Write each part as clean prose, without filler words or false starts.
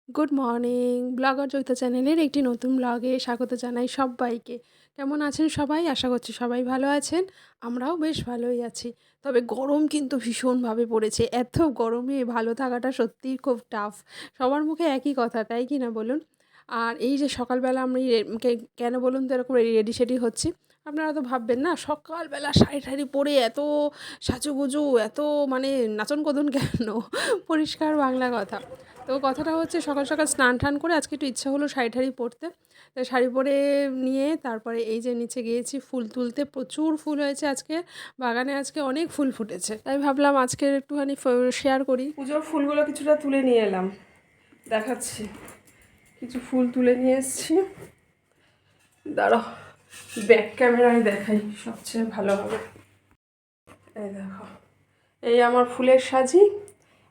Good morning blogger Joyita চ্যানেলের একটি নতুন ব্লগে স্বাগত জানাই সবাইকে। কেমন আছেন সবাই? আশা করছি সবাই ভালো আছেন। আমরাও বেশ ভালোই আছি। তবে গরম কিন্তু ভীষণভাবে পড়েছে। এত গরমে ভালো থাকাটা সত্যিই খুব টাফ। সবার মুখে একই কথা, তাই কি না বলুন? আর এই যে সকালবেলা আমি কেন বলুন তো এরকম রেডি সেডি হচ্ছি? আপনারা তো ভাববেন না সকালবেলা শাড়ি টাড়ি পরে এত সাজুগুজু, এত মানে নাচন-কোদন কেন? পরিষ্কার বাংলা কথা। তো কথাটা হচ্ছে সকাল সকাল স্নান টান করে আজকে একটু ইচ্ছা হলো শাড়ি টাড়ি পরতে। তো শাড়ি পরে নিয়ে তারপরে এই যে নিচে গিয়েছি ফুল তুলতে। প্রচুর ফুল হয়েছে আজকে, বাগানে আজকে অনেক ফুল ফুটেছে, তাই ভাবলাম আজকের একটুখানি শেয়ার করি। পুজোর ফুলগুলো কিছুটা তুলে নিয়ে এলাম, দেখাচ্ছি। কিছু ফুল তুলে নিয়ে এসেছি, দাঁড়াও ব্যাক ক্যামেরায় দেখাই সবচেয়ে ভালো হবে। এই দেখো, এই আমার ফুলের সাজি।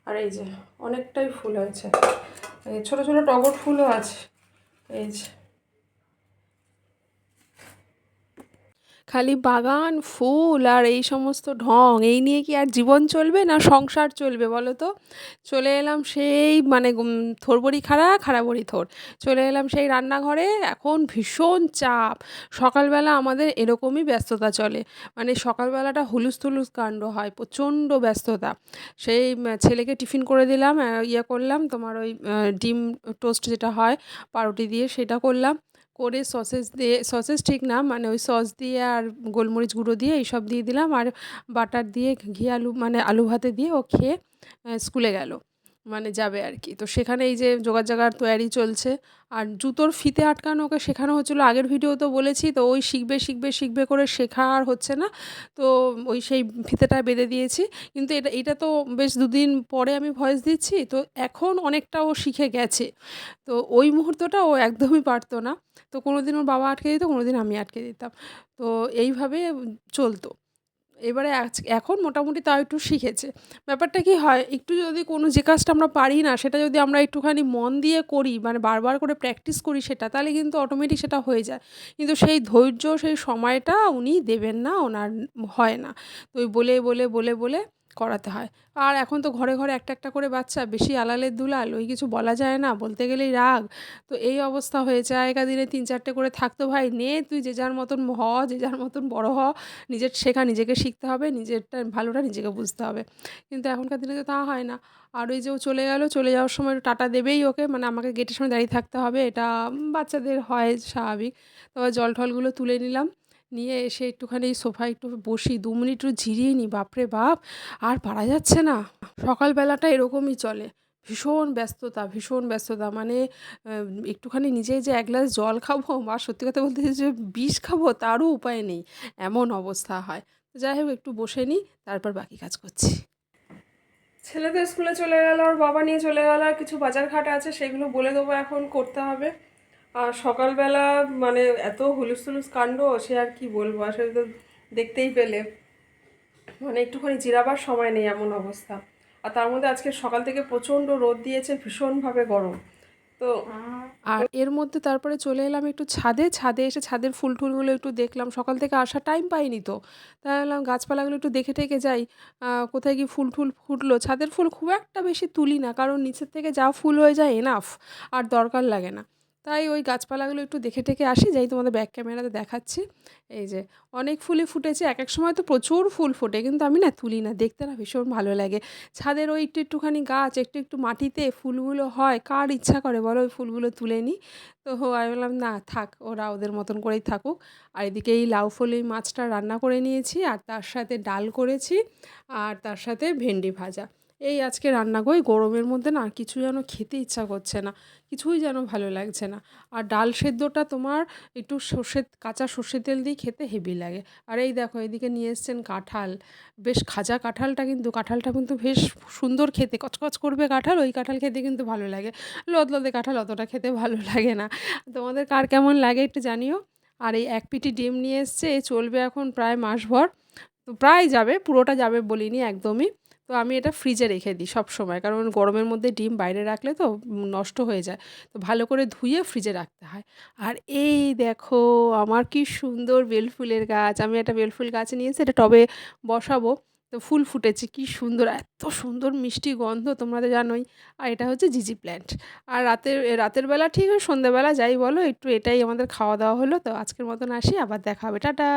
আর এই যে অনেকটাই ফুল হয়েছে, এই ছোটো ছোটো টগর ফুলও আছে। এই যে খালি বাগান, ফুল আর এই সমস্ত ঢং, এই নিয়ে কি আর জীবন চলবে না সংসার চলবে বলো তো? চলে এলাম সেই মানে থোড়বড়ি খাড়া, খাড়া বড়ি থোড়। চলে এলাম সেই রান্নাঘরে, এখন ভীষণ চাপ। সকালবেলা আমাদের এরকমই ব্যস্ততা চলে, মানে সকালবেলাটা হুলুস থুলুস কাণ্ড হয়, প্রচণ্ড ব্যস্ততা। সেই ছেলেকে টিফিন করে দিলাম, ইয়ে করলাম তোমার ওই ডিম টোস্ট যেটা হয় পাউরুটি দিয়ে, সেটা করলাম। করে সসেস দিয়ে, সসেস ঠিক না মানে ওই সস দিয়ে আর গোলমরিচ গুঁড়ো দিয়ে এইসব দিয়ে দিলাম, আর বাটার দিয়ে ঘি আলু মানে আলু ভাতে দিয়ে ও খেয়ে স্কুলে গেল, মানে যাবে আর কি। তো সেখানে এই যে জোগাড় জাগাড় তৈয়ারি চলছে। আর জুতোর ফিতে আটকানো ওকে শেখানো হচ্ছিলো, আগের ভিডিও তো বলেছি। তো ওই শিখবে শিখবে শিখবে করে শেখা আর হচ্ছে না। তো ওই সেই ফিতেটা বেঁধে দিয়েছি। কিন্তু এটা তো বেশ দুদিন পরে আমি ভয়েস দিচ্ছি, তো এখন অনেকটা ও শিখে গেছে। তো ওই মুহূর্তটা ও একদমই পারত না। তো কোনোদিন ওর বাবা আটকে দিত, কোনোদিন আমি আটকে দিতাম। তো এইভাবে চলতো। এবারে এখন মোটামুটি তাও একটু শিখেছে। ব্যাপারটা কি হয়, একটু যদি কোনো যে কাজটা আমরা পারি না সেটা যদি আমরা একটুখানি মন দিয়ে করি, মানে বারবার করে প্র্যাকটিস করি সেটা, তাহলে কিন্তু অটোমেটিক সেটা হয়ে যায়। কিন্তু সেই ধৈর্য, সেই সময়টা উনি দেবেন না, ওনার হয় না। তো ওই বলে, বলে, বলে, বলে করাতে হয়। আর এখন তো ঘরে, ঘরে একটা, একটা করে বাচ্চা, বেশি আলালের দুলাল, ওই কিছু বলা যায় না, বলতে গেলেই রাগ। তো এই অবস্থা হয়েছে। আগেকার দিনে ৩-৪টে করে থাকতো, ভাই নে তুই যে যার মতন যে যার মতন বড় হ। নিজের শেখা নিজেকে শিখতে হবে, নিজেরটা ভালোটা নিজেকে বুঝতে হবে। কিন্তু এখনকার দিনে তো তা হয় না। আর ওই যে ও চলে গেল, চলে যাওয়ার সময় একটু টাটা দেবেই ওকে, মানে আমাকে গেটের সামনে দাঁড়িয়ে থাকতে হবে, এটা বাচ্চাদের হয় স্বাভাবিক। তো জল টলগুলো তুলে নিলাম, নিয়ে এসে একটুখানি সোফায় একটু বসি, ২ মিনিট একটু জিরিয়ে নিই। বাপরে বাপ, আর পারা যাচ্ছে না। সকালবেলাটা এরকমই চলে, ভীষণ ব্যস্ততা, ভীষণ ব্যস্ততা। মানে একটুখানি নিজেই যে ১ গ্লাস জল খাবো বা সত্যি কথা বলতে যে বিষ খাবো তারও উপায় নেই, এমন অবস্থা হয়। যাই হোক একটু বসে নিই, তারপর বাকি কাজ করছি। ছেলে তো স্কুলে চলে গেল, আর বাবা নিয়ে চলে গেল, আর কিছু বাজার ঘাট আছে সেগুলো বলে দেবো, এখন করতে হবে। আর সকালবেলা মানে এত হুলুস থুলুস কাণ্ড, সে আর কি বলবো, আসলে তো দেখতেই পেলে, মানে একটুখানি জিরাবার সময় নেই, এমন অবস্থা। আর তার মধ্যে আজকে সকাল থেকে প্রচণ্ড রোদ দিয়েছে, ভীষণভাবে গরম। তো আর এর মধ্যে তারপরে চলে এলাম একটু ছাদে। ছাদে এসে ছাদের ফুল টুলগুলো একটু দেখলাম, সকাল থেকে আসার টাইম পাইনি তো। তাই ভাবলাম গাছপালাগুলো একটু দেখে টেখে যাই, কোথায় কি ফুল টুল ফুটলো। ছাদের ফুল খুব একটা বেশি তুলি না, কারণ নিচের থেকে যা ফুল হয়ে যায় এনাফ, আর দরকার লাগে না। তাই ওই গাছপালাগুলো একটু দেখে টেখে আসি, যাই তোমাদের ব্যাক ক্যামেরাতে দেখাচ্ছি। এই যে অনেক ফুলই ফুটেছে, এক সময় তো প্রচুর ফুল ফোটে, কিন্তু আমি না তুলি না, দেখতে না ভীষণ ভালো লাগে। ছাদের ওই একটুখানি গাছ, একটু মাটিতে ফুলগুলো হয়, কার ইচ্ছা করে বলো ওই ফুলগুলো তুলে নিই? তো আমি বললাম না থাক, ওরা ওদের মতন করেই থাকুক। আর এদিকে এই লাউ ফুল এই মাছটা রান্না করে নিয়েছি, আর তার সাথে ডাল করেছি, আর তার সাথে ভেন্ডি ভাজা। এই আজকে রান্না গো। এই গরমের মধ্যে না কিছু যেন খেতে ইচ্ছা করছে না, কিছুই যেন ভালো লাগছে না। আর ডাল সেদ্ধটা তোমার একটু কাঁচা সর্ষের তেল দিয়ে খেতে হেভি লাগে। আর এই দেখো এদিকে নিয়ে এসছেন কাঁঠাল, বেশ খাজা কাঁঠালটা, কিন্তু কাঁঠালটা কিন্তু বেশ সুন্দর খেতে, কচকচ করবে কাঁঠাল, ওই কাঁঠাল খেতে কিন্তু ভালো লাগে। লদলদে কাঁঠাল অতটা খেতে ভালো লাগে না। তোমাদের কার কেমন লাগে একটু জানিও। আর এই ১ পিটি ডিম নিয়ে এসছে, এ চলবে এখন প্রায় মাসভর। তো প্রায় যাবে, পুরোটা যাবে বলিনি একদমই। তো আমি এটা ফ্রিজে রেখে দিই সবসময়, কারণ গরমের মধ্যে ডিম বাইরে রাখলে তো নষ্ট হয়ে যায়। তো ভালো করে ধুয়ে ফ্রিজে রাখতে হয়। আর এই দেখো আমার কি সুন্দর বেলফুলের গাছ, আমি একটা বেলফুল গাছ নিয়েছি, এটা টবে বসাবো। তো তো ফুল ফুটেছে কি সুন্দর, এত সুন্দর মিষ্টি গন্ধ তোমরা তো জানোই। আর এটা হচ্ছে জিজি প্ল্যান্ট। আর রাতের বেলা ঠিক ওই সন্ধ্যেবেলা যাই বলো একটু এটাই আমাদের খাওয়া দাওয়া হলো। তো আজকের মতন আসি, আবার দেখা হবে। টাটা।